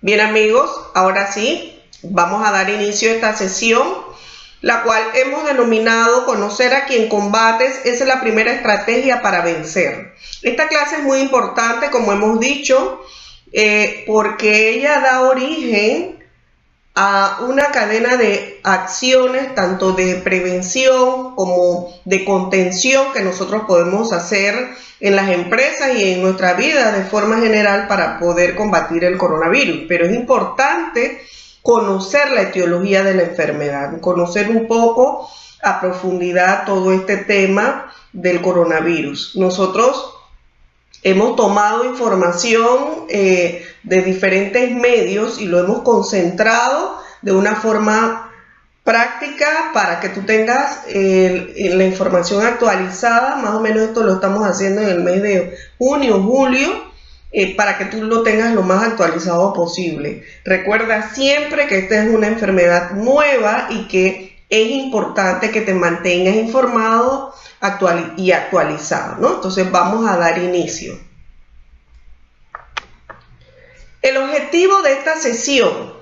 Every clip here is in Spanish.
Bien amigos, ahora sí, vamos a dar inicio a esta sesión, la cual hemos denominado Conocer a quien combates es la primera estrategia para vencer. Esta clase es muy importante, como hemos dicho, porque ella da origen a una cadena de acciones, tanto de prevención como de contención que nosotros podemos hacer en las empresas y en nuestra vida de forma general para poder combatir el coronavirus. Pero es importante conocer la etiología de la enfermedad, conocer un poco a profundidad todo este tema del coronavirus. Nosotros hemos tomado información de diferentes medios y lo hemos concentrado de una forma práctica para que tú tengas la información actualizada. Más o menos esto lo estamos haciendo en el mes de junio, julio, para que tú lo tengas lo más actualizado posible. Recuerda siempre que esta es una enfermedad nueva y que es importante que te mantengas informado y actualizado, ¿no? Entonces vamos a dar inicio. El objetivo de esta sesión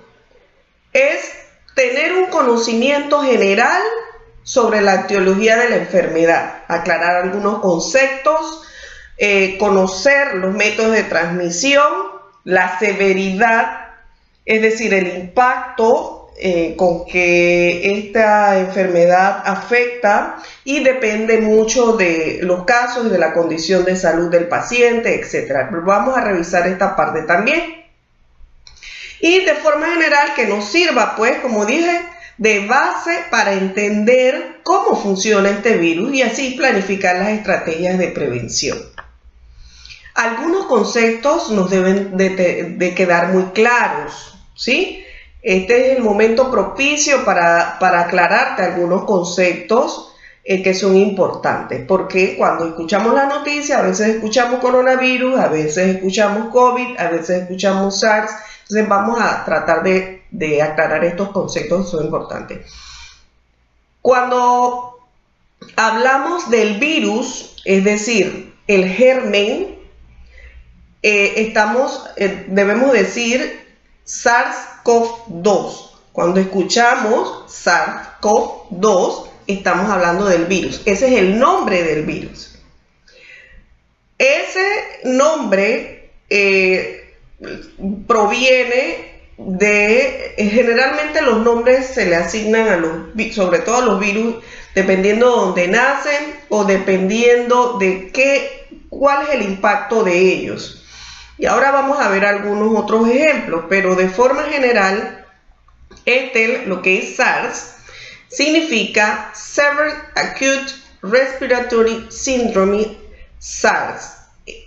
es tener un conocimiento general sobre la etiología de la enfermedad, aclarar algunos conceptos, conocer los métodos de transmisión, la severidad, es decir, el impacto con que esta enfermedad afecta y depende mucho de los casos y de la condición de salud del paciente, etc. Vamos a revisar esta parte también. Y de forma general que nos sirva, pues, como dije, de base para entender cómo funciona este virus y así planificar las estrategias de prevención. Algunos conceptos nos deben de quedar muy claros, ¿sí? Este es el momento propicio para aclararte algunos conceptos que son importantes, porque cuando escuchamos la noticia, a veces escuchamos coronavirus, a veces escuchamos COVID, a veces escuchamos SARS. Entonces vamos a tratar de aclarar estos conceptos que son importantes. Cuando hablamos del virus, es decir, el germen, debemos decir SARS-CoV-2. Cuando escuchamos SARS-CoV-2, estamos hablando del virus. Ese es el nombre del virus. Ese nombre proviene de, generalmente los nombres se le asignan sobre todo a los virus, dependiendo de dónde nacen o dependiendo de cuál es el impacto de ellos. Y ahora vamos a ver algunos otros ejemplos, pero de forma general, lo que es SARS, significa Severe Acute Respiratory Syndrome, SARS,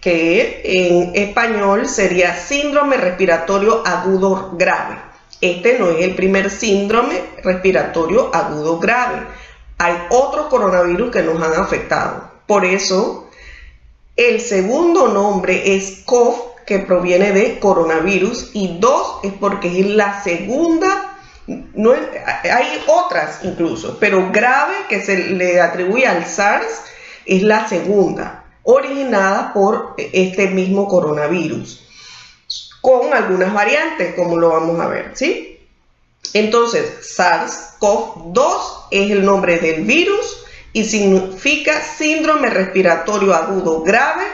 que en español sería síndrome respiratorio agudo grave. Este no es el primer síndrome respiratorio agudo grave. Hay otros coronavirus que nos han afectado. Por eso, el segundo nombre es CoV, que proviene de coronavirus, y 2 es porque es la segunda. No es, hay otras incluso, pero grave, que se le atribuye al SARS, es la segunda, originada por este mismo coronavirus, con algunas variantes, como lo vamos a ver, ¿sí? Entonces, SARS-CoV-2 es el nombre del virus y significa síndrome respiratorio agudo grave.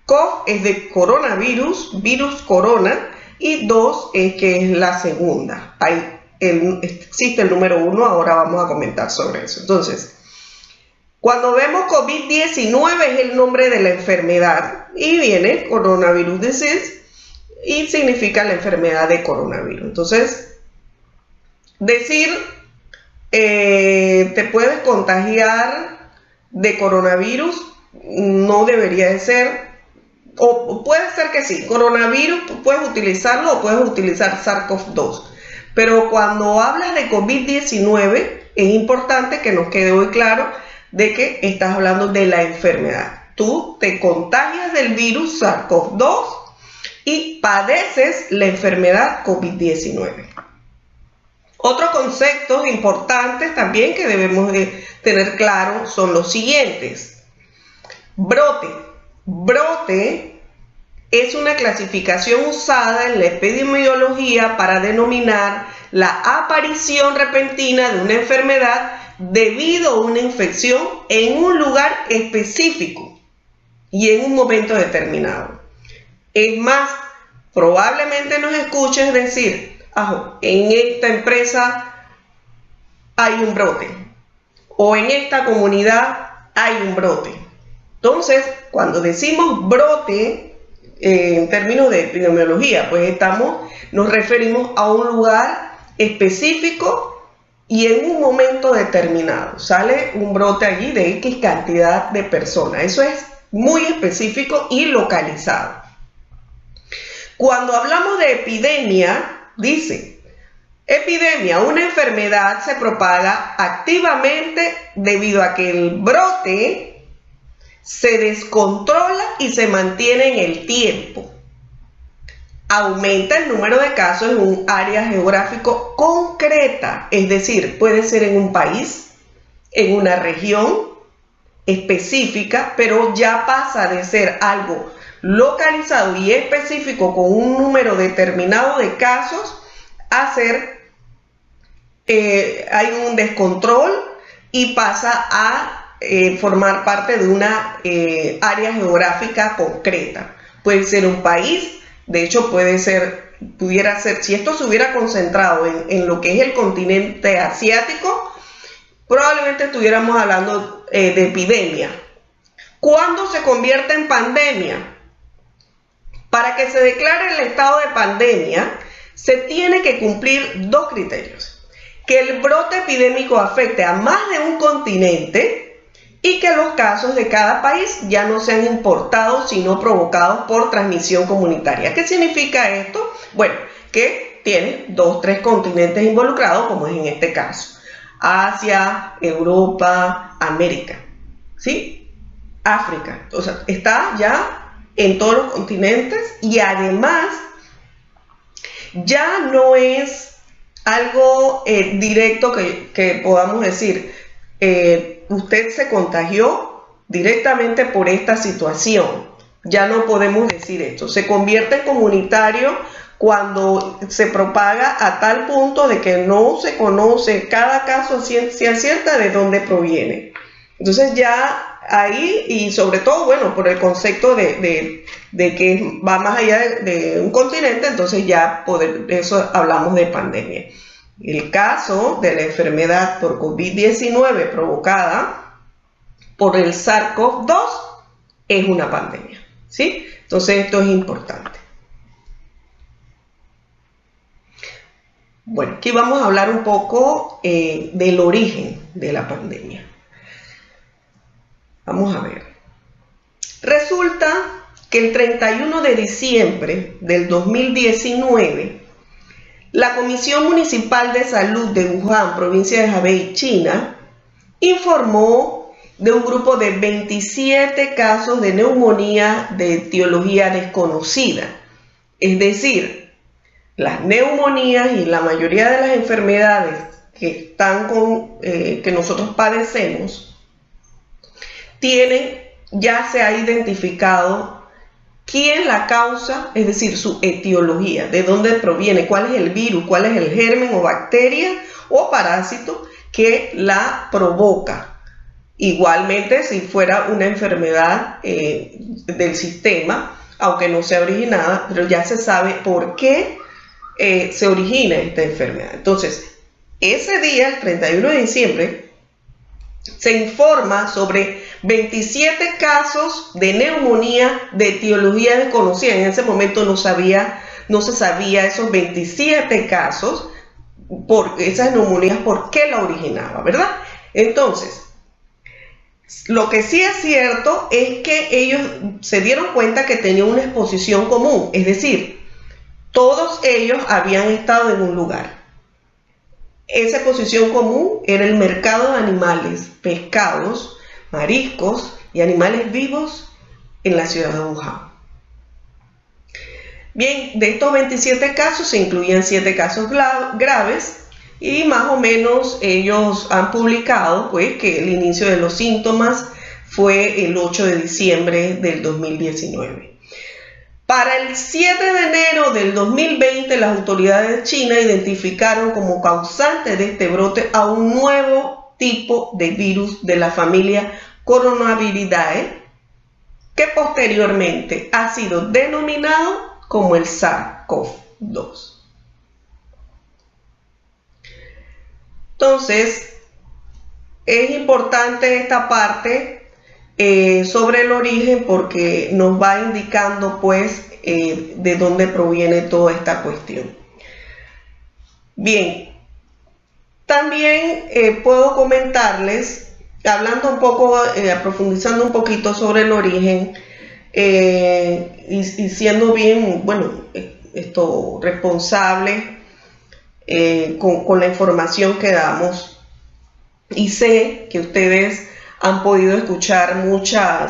CoV es de coronavirus, virus corona, y 2 es que es la segunda. Existe el número 1, ahora vamos a comentar sobre eso. Entonces, cuando vemos COVID-19 es el nombre de la enfermedad y viene coronavirus disease y significa la enfermedad de coronavirus. Entonces, decir te puedes contagiar de coronavirus no debería de ser, o puede ser que sí, coronavirus puedes utilizarlo o puedes utilizar SARS-CoV-2, pero cuando hablas de COVID-19 es importante que nos quede muy claro de que estás hablando de la enfermedad. Tú te contagias del virus SARS-CoV-2 y padeces la enfermedad COVID-19. Otros conceptos importantes también que debemos de tener claro son los siguientes. Brote es una clasificación usada en la epidemiología para denominar la aparición repentina de una enfermedad debido a una infección en un lugar específico y en un momento determinado. Es más, probablemente nos escuches decir, en esta empresa hay un brote, o en esta comunidad hay un brote. Entonces, cuando decimos brote, en términos de epidemiología, pues nos referimos a un lugar específico y en un momento determinado. Sale un brote allí de X cantidad de personas. Eso es muy específico y localizado. Cuando hablamos de epidemia, dice, epidemia, una enfermedad se propaga activamente debido a que el brote se descontrola y se mantiene en el tiempo. Aumenta el número de casos en un área geográfico concreta, es decir, puede ser en un país, en una región específica, pero ya pasa de ser algo localizado y específico con un número determinado de casos a ser, hay un descontrol y pasa a formar parte de una área geográfica concreta. Puede ser un país, de hecho pudiera ser, si esto se hubiera concentrado en lo que es el continente asiático, probablemente estuviéramos hablando de epidemia. ¿Cuándo se convierte en pandemia? Para que se declare el estado de pandemia, se tiene que cumplir dos criterios: que el brote epidémico afecte a más de un continente y que los casos de cada país ya no sean importados, sino provocados por transmisión comunitaria. ¿Qué significa esto? Bueno, que tiene 2 o 3 continentes involucrados, como es en este caso: Asia, Europa, América, ¿sí? África. O sea, está ya en todos los continentes y además ya no es algo directo que podamos decir, usted se contagió directamente por esta situación. Ya no podemos decir esto. Se convierte en comunitario cuando se propaga a tal punto de que no se conoce cada caso ciencia cierta de dónde proviene. Entonces ya ahí, y sobre todo, bueno, por el concepto de que va más allá de un continente, entonces ya eso hablamos de pandemia. El caso de la enfermedad por COVID-19 provocada por el SARS-CoV-2 es una pandemia, ¿sí? Entonces esto es importante. Bueno, aquí vamos a hablar un poco del origen de la pandemia. Vamos a ver. Resulta que el 31 de diciembre del 2019, la Comisión Municipal de Salud de Wuhan, provincia de Hebei, China, informó de un grupo de 27 casos de neumonía de etiología desconocida. Es decir, las neumonías y la mayoría de las enfermedades que nosotros padecemos, ya se ha identificado quién la causa, es decir, su etiología, de dónde proviene, cuál es el virus, cuál es el germen o bacteria o parásito que la provoca. Igualmente, si fuera una enfermedad del sistema, aunque no sea originada, pero ya se sabe por qué se origina esta enfermedad. Entonces, ese día, el 31 de diciembre, se informa sobre 27 casos de neumonía de etiología desconocida. En ese momento no se sabía esos 27 casos, por esas neumonías, por qué la originaba, ¿verdad? Entonces, lo que sí es cierto es que ellos se dieron cuenta que tenían una exposición común, es decir, todos ellos habían estado en un lugar. Esa exposición común era el mercado de animales, pescados, mariscos y animales vivos en la ciudad de Wuhan. Bien, de estos 27 casos se incluían 7 casos graves y más o menos ellos han publicado pues, que el inicio de los síntomas fue el 8 de diciembre del 2019. Para el 7 de enero del 2020, las autoridades de China identificaron como causante de este brote a un nuevo tipo de virus de la familia Coronaviridae, que posteriormente ha sido denominado como el SARS-CoV-2. Entonces, es importante esta parte sobre el origen porque nos va indicando pues de dónde proviene toda esta cuestión. Bien, también puedo comentarles, hablando un poco, profundizando un poquito sobre el origen y siendo bien, bueno, esto responsable con la información que damos. Y sé que ustedes han podido escuchar mucha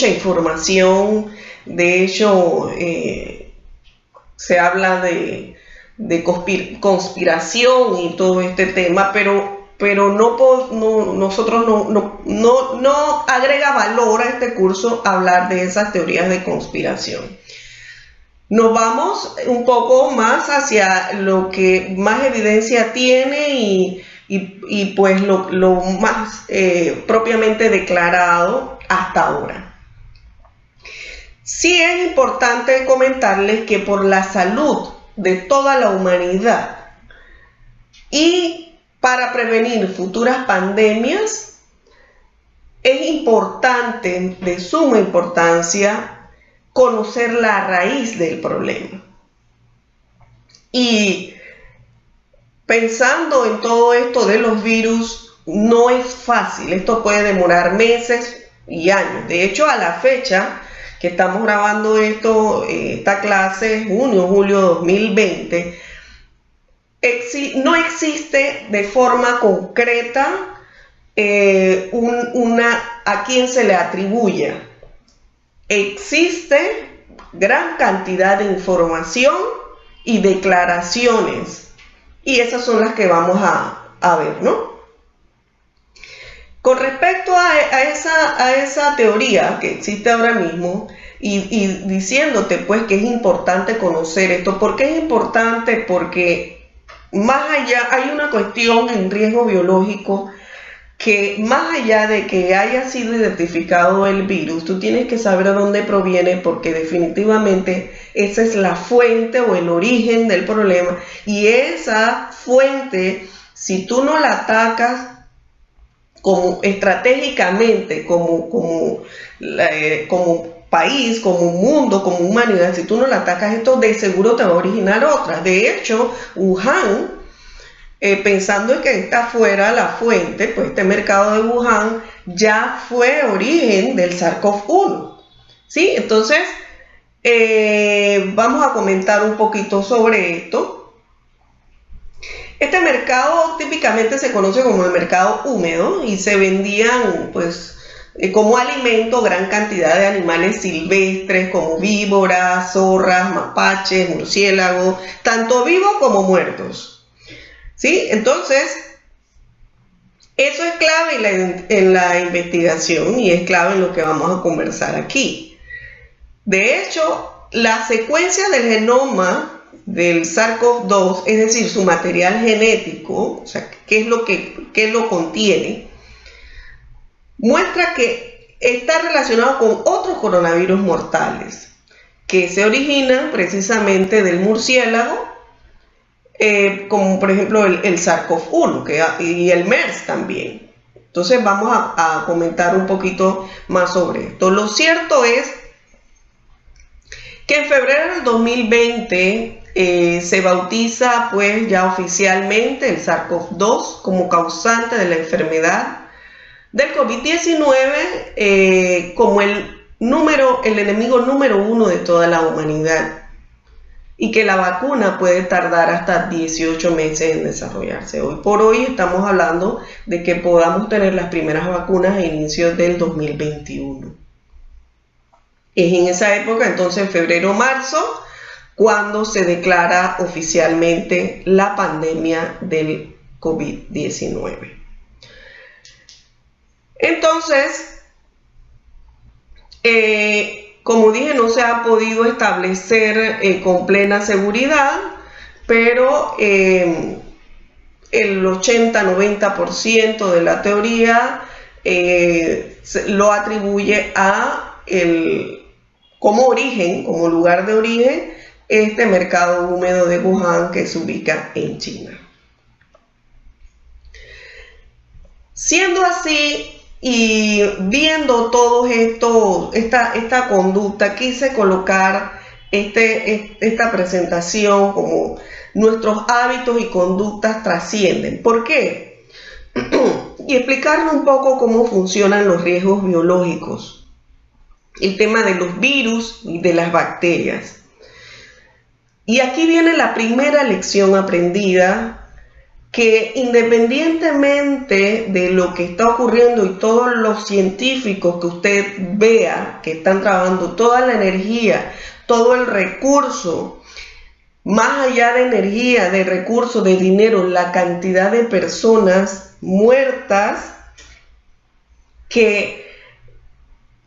información. De hecho, se habla de conspiración y todo este tema, pero nosotros no agrega valor a este curso hablar de esas teorías de conspiración. Nos vamos un poco más hacia lo que más evidencia tiene y pues lo más propiamente declarado hasta ahora. Sí es importante comentarles que por la salud de toda la humanidad y para prevenir futuras pandemias, es importante, de suma importancia, conocer la raíz del problema. Y pensando en todo esto de los virus, no es fácil. Esto puede demorar meses y años. De hecho, a la fecha que estamos grabando esta clase, julio 2020, no existe de forma concreta a quién se le atribuya. Existe gran cantidad de información y declaraciones. Y esas son las que vamos a ver, ¿no? Con respecto a esa teoría que existe ahora mismo y diciéndote pues que es importante conocer esto. ¿Por qué es importante? Porque más allá hay una cuestión en riesgo biológico que más allá de que haya sido identificado el virus, tú tienes que saber de dónde proviene porque definitivamente esa es la fuente o el origen del problema y esa fuente, si tú no la atacas como estratégicamente, como país, como mundo, como humanidad, si tú no la atacas, esto de seguro te va a originar otras. De hecho, Wuhan, pensando en que está fuera la fuente, pues este mercado de Wuhan ya fue origen del SARS-CoV-1, ¿sí? Entonces, vamos a comentar un poquito sobre esto. Este mercado típicamente se conoce como el mercado húmedo y se vendían, pues, como alimento gran cantidad de animales silvestres como víboras, zorras, mapaches, murciélagos, tanto vivos como muertos. ¿Sí? Entonces, eso es clave en la investigación y es clave en lo que vamos a conversar aquí. De hecho, la secuencia del genoma del SARS-CoV-2, es decir, su material genético, o sea, qué lo contiene, muestra que está relacionado con otros coronavirus mortales que se originan precisamente del murciélago, como por ejemplo el SARS-CoV-1 y el MERS también. Entonces vamos a comentar un poquito más sobre esto. Lo cierto es que en febrero del 2020 se bautiza pues ya oficialmente el SARS-CoV-2 como causante de la enfermedad del COVID-19 como el enemigo número 1 de toda la humanidad y que la vacuna puede tardar hasta 18 meses en desarrollarse. Hoy por hoy estamos hablando de que podamos tener las primeras vacunas a inicios del 2021. Es en esa época, entonces en febrero o marzo, cuando se declara oficialmente la pandemia del COVID-19. Entonces, Como dije, no se ha podido establecer con plena seguridad, pero el 80-90% de la teoría lo atribuye a como origen, como lugar de origen, este mercado húmedo de Wuhan que se ubica en China. Siendo así y viendo todo esto, esta conducta, quise colocar esta presentación como nuestros hábitos y conductas trascienden. ¿Por qué? Y explicarle un poco cómo funcionan los riesgos biológicos, el tema de los virus y de las bacterias. Y aquí viene la primera lección aprendida, que independientemente de lo que está ocurriendo y todos los científicos que usted vea que están trabajando, toda la energía, todo el recurso, más allá de energía, de recursos, de dinero, la cantidad de personas muertas que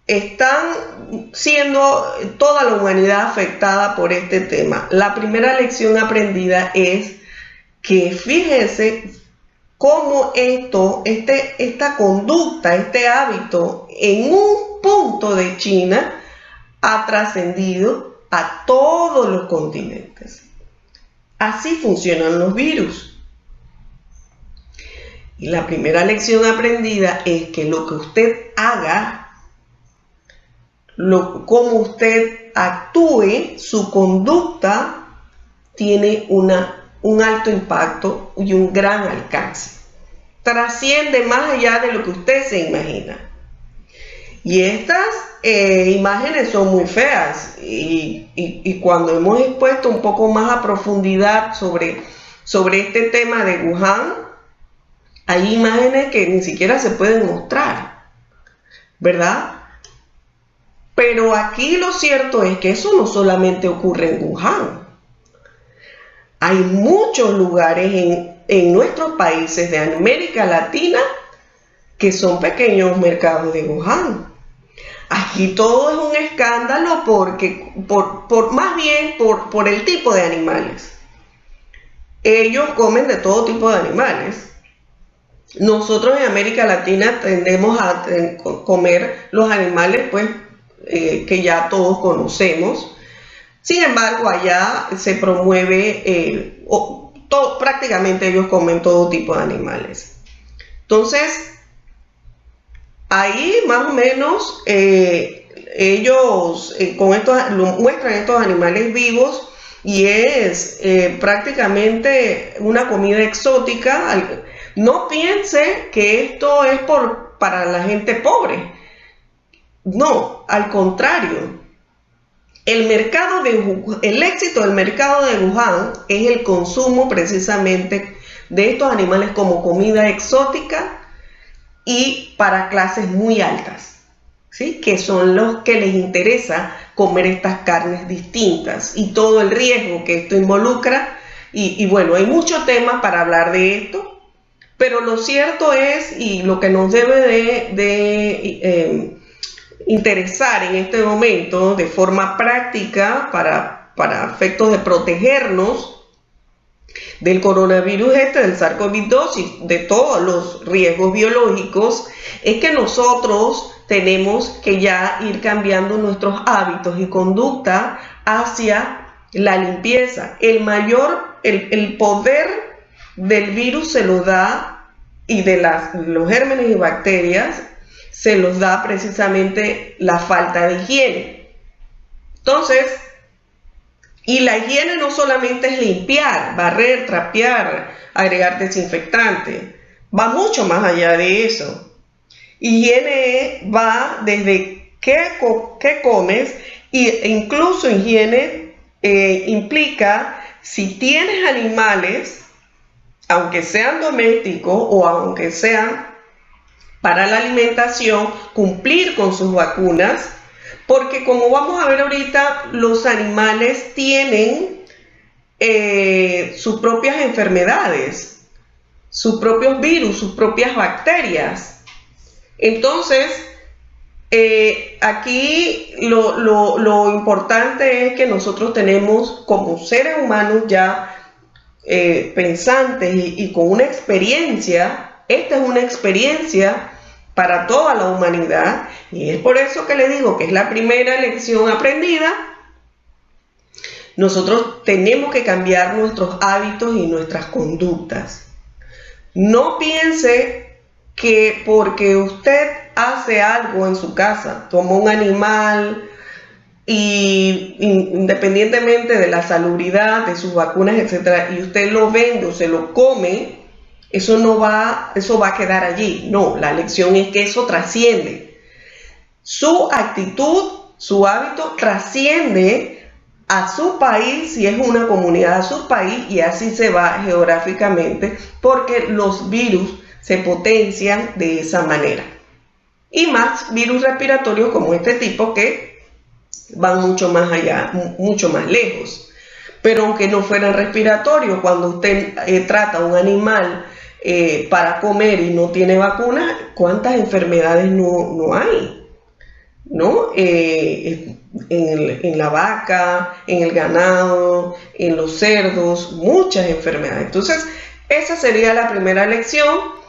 están siendo toda la humanidad afectada por este tema. La primera lección aprendida es que fíjense cómo esta conducta, este hábito en un punto de China ha trascendido a todos los continentes. Así funcionan los virus. Y la primera lección aprendida es que lo que usted haga, cómo usted actúe, su conducta tiene un alto impacto y un gran alcance. Trasciende más allá de lo que usted se imagina. Y estas imágenes son muy feas y cuando hemos expuesto un poco más a profundidad sobre este tema de Wuhan, hay imágenes que ni siquiera se pueden mostrar, ¿verdad? Pero aquí lo cierto es que eso no solamente ocurre en Wuhan. Hay muchos lugares en nuestros países de América Latina que son pequeños mercados de Wuhan. Aquí todo es un escándalo más bien por el tipo de animales. Ellos comen de todo tipo de animales. Nosotros en América Latina tendemos a comer los animales pues, que ya todos conocemos. Sin embargo, allá se promueve, prácticamente ellos comen todo tipo de animales. Entonces, ahí más o menos ellos muestran estos animales vivos y es prácticamente una comida exótica. No piense que esto es para la gente pobre. No, al contrario. El éxito del mercado de Wuhan es el consumo precisamente de estos animales como comida exótica y para clases muy altas, ¿sí? Que son los que les interesa comer estas carnes distintas y todo el riesgo que esto involucra. Y bueno, hay muchos temas para hablar de esto, pero lo cierto es, y lo que nos debe de interesar en este momento de forma práctica para efectos de protegernos del coronavirus del SARS-CoV-2 y de todos los riesgos biológicos, es que nosotros tenemos que ya ir cambiando nuestros hábitos y conducta hacia la limpieza. El poder del virus se lo da, y de los gérmenes y bacterias se los da precisamente la falta de higiene. Entonces, y la higiene no solamente es limpiar, barrer, trapear, agregar desinfectante, va mucho más allá de eso. Higiene va desde qué comes, e incluso higiene implica si tienes animales, aunque sean domésticos o aunque sean para la alimentación, cumplir con sus vacunas, porque como vamos a ver ahorita, los animales tienen sus propias enfermedades, sus propios virus, sus propias bacterias. Entonces, Aquí lo importante es que nosotros tenemos como seres humanos ya pensantes y con una experiencia. Esta es una experiencia para toda la humanidad y es por eso que le digo que es la primera lección aprendida. Nosotros tenemos que cambiar nuestros hábitos y nuestras conductas. No piense que porque usted hace algo en su casa, toma un animal y independientemente de la salubridad, de sus vacunas, etcétera, y usted lo vende o se lo come, eso va a quedar allí. No, la lección es que eso trasciende. Su actitud, su hábito trasciende a su país, si es una comunidad, a su país, y así se va geográficamente, porque los virus se potencian de esa manera. Y más virus respiratorios como este tipo que van mucho más allá, mucho más lejos. Pero aunque no fueran respiratorios, cuando usted trata a un animal para comer y no tiene vacuna, ¿cuántas enfermedades no hay? ¿No? En la vaca, en el ganado, en los cerdos, muchas enfermedades. Entonces, esa sería la primera lección,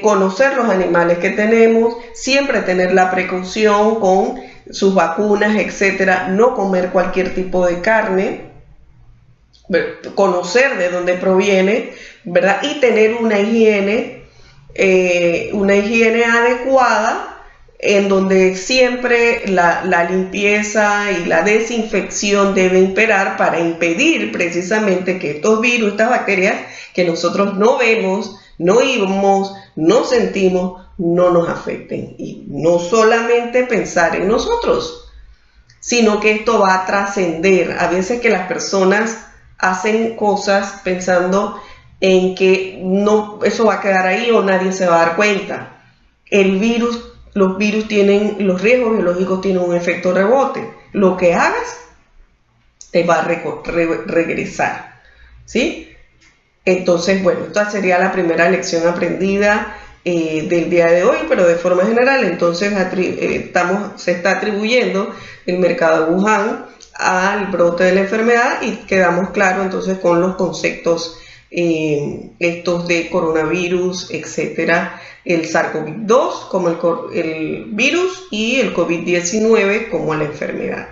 conocer los animales que tenemos, siempre tener la precaución con sus vacunas, etcétera, no comer cualquier tipo de carne, conocer de dónde proviene, ¿verdad? Y tener una higiene adecuada, en donde siempre la limpieza y la desinfección debe imperar para impedir precisamente que estos virus, estas bacterias que nosotros no vemos, no oímos, no sentimos, no nos afecten. Y no solamente pensar en nosotros, sino que esto va a trascender. A veces que las personas hacen cosas pensando en que no, eso va a quedar ahí o nadie se va a dar cuenta. Los virus tienen, los riesgos biológicos tienen un efecto rebote. Lo que hagas te va a regresar, ¿sí? Entonces, bueno, esta sería la primera lección aprendida del día de hoy, pero de forma general, entonces se está atribuyendo el mercado de Wuhan al brote de la enfermedad y quedamos claros entonces con los conceptos estos de coronavirus, etcétera, el SARS-CoV-2 como el virus y el COVID-19 como la enfermedad.